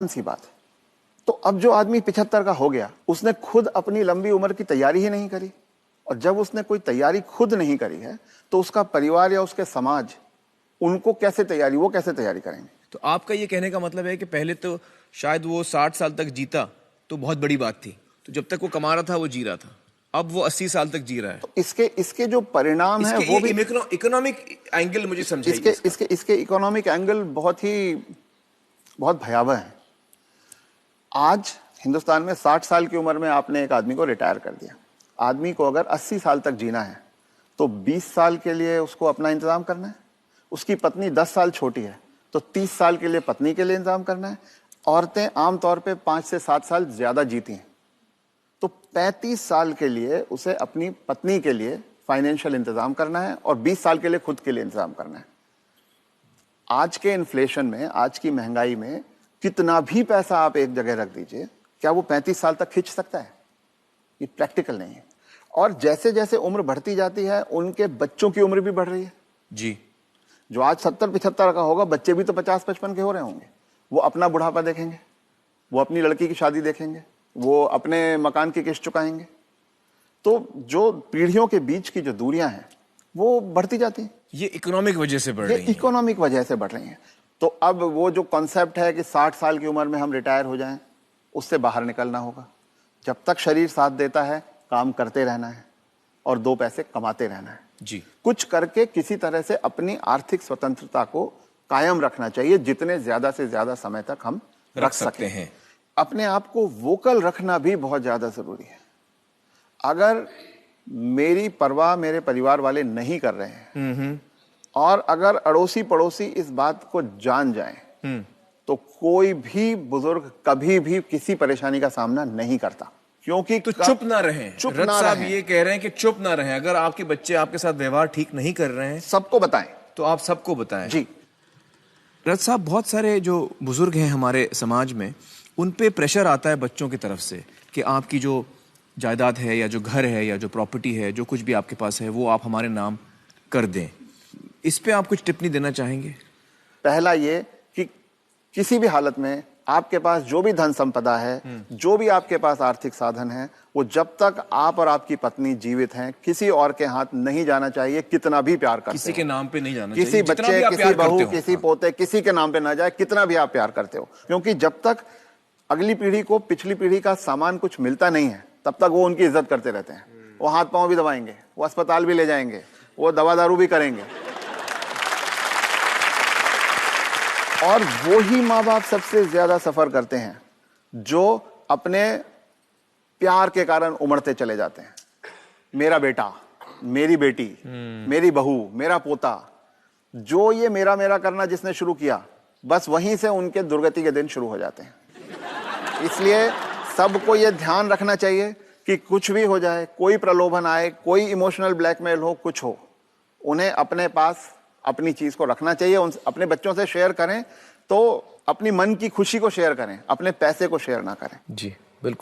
सी बात है। तो अब जो आदमी 75 का हो गया, उसने खुद अपनी लंबी उम्र की तैयारी ही नहीं करी, और जब उसने कोई तैयारी खुद नहीं करी है तो उसका परिवार या उसके समाज उनको कैसे तैयारी, वो कैसे तैयारी करेंगे? तो आपका ये कहने का मतलब है कि पहले तो शायद वो 60 साल तक जीता तो बहुत बड़ी बात थी, तो जब तक वो कमा रहा था वो जी रहा था, अब वो 80 साल तक जी रहा है। तो इसके जो परिणाम है वो भी इकोनॉमिक एंगल मुझे समझाइए। इसके इकोनॉमिक एंगल बहुत भयावह है। आज हिंदुस्तान में 60 साल की उम्र में आपने एक आदमी को रिटायर कर दिया। आदमी को अगर 80 साल तक जीना है तो 20 साल के लिए उसको अपना इंतजाम करना है। उसकी पत्नी 10 साल छोटी है तो 30 साल के लिए पत्नी के लिए इंतजाम करना है। औरतें आमतौर पे 5 से 7 साल ज्यादा जीती हैं, तो 35 साल के लिए उसे अपनी पत्नी के लिए फाइनेंशियल इंतजाम करना है और 20 साल के लिए खुद के लिए इंतजाम करना है। आज के इन्फ्लेशन में, आज की महंगाई में कितना भी पैसा आप एक जगह रख दीजिए, क्या वो 35 साल तक खींच सकता है? ये प्रैक्टिकल नहीं है। और जैसे जैसे उम्र बढ़ती जाती है उनके बच्चों की उम्र भी बढ़ रही है जी। जो आज 70-75 का होगा, बच्चे भी तो 50-55 के हो रहे होंगे। वो अपना बुढ़ापा देखेंगे, वो अपनी लड़की की शादी देखेंगे, वो अपने मकान की किस्त चुकाएंगे। तो जो पीढ़ियों के बीच की जो दूरियां हैं वो बढ़ती जाती हैं। ये इकोनॉमिक वजह से बढ़ रही है। इकोनॉमिक वजह से बढ़ रही हैं। तो अब वो जो कॉन्सेप्ट है कि 60 साल की उम्र में हम रिटायर हो जाएं, उससे बाहर निकलना होगा। जब तक शरीर साथ देता है काम करते रहना है और 2 पैसे कमाते रहना है जी। कुछ करके किसी तरह से अपनी आर्थिक स्वतंत्रता को कायम रखना चाहिए, जितने ज्यादा से ज्यादा समय तक हम रख सकते हैं। अपने आप को वोकल रखना भी बहुत ज्यादा जरूरी है। अगर मेरी परवाह मेरे परिवार वाले नहीं कर रहे हैं और अगर अड़ोसी पड़ोसी इस बात को जान जाएं तो कोई भी बुजुर्ग कभी भी किसी परेशानी का सामना नहीं करता, क्योंकि तो चुप ना रहें। चुप रथ ना साहब रहें। ये कह रहे हैं कि चुप ना रहें। अगर आपके बच्चे आपके साथ व्यवहार ठीक नहीं कर रहे हैं सबको बताएं। तो आप सबको बताएं। जी। रथ साहब, बहुत सारे जो बुजुर्ग हैं हमारे समाज में, उन पे प्रेशर आता है बच्चों की तरफ से कि आपकी जो जायदाद है या जो घर है या जो प्रॉपर्टी है, जो कुछ भी आपके पास है, वो आप हमारे नाम कर दें। इस पे आप कुछ टिप्पणी देना चाहेंगे? पहला ये कि किसी भी हालत में आपके पास जो भी धन संपदा है, जो भी आपके पास आर्थिक साधन है, वो जब तक आप और आपकी पत्नी जीवित हैं किसी और के हाथ नहीं जाना चाहिए। कितना भी प्यार करते किसी के नाम पे नहीं जाना चाहिए, चाहिए। किसी बच्चे, किसी बहू, किसी पोते, किसी के नाम पे ना जाए, कितना भी आप प्यार करते हो। क्योंकि जब तक अगली पीढ़ी को पिछली पीढ़ी का सामान कुछ मिलता नहीं है तब तक वो उनकी इज्जत करते रहते हैं। वो हाथ पांव भी दबाएंगे, वो अस्पताल भी ले जाएंगे, वो दवा दारू भी करेंगे। और वो ही माँ बाप सबसे ज्यादा सफर करते हैं जो अपने प्यार के कारण उमड़ते चले जाते हैं। मेरा बेटा, मेरी बेटी, मेरी बहू, मेरा पोता, जो ये मेरा मेरा करना जिसने शुरू किया, बस वहीं से उनके दुर्गति के दिन शुरू हो जाते हैं। इसलिए सबको ये ध्यान रखना चाहिए कि कुछ भी हो जाए, कोई प्रलोभन आए, कोई इमोशनल ब्लैकमेल हो, कुछ हो, उन्हें अपने पास अपनी चीज को रखना चाहिए। अपने बच्चों से शेयर करें तो अपनी मन की खुशी को शेयर करें, अपने पैसे को शेयर ना करें। जी।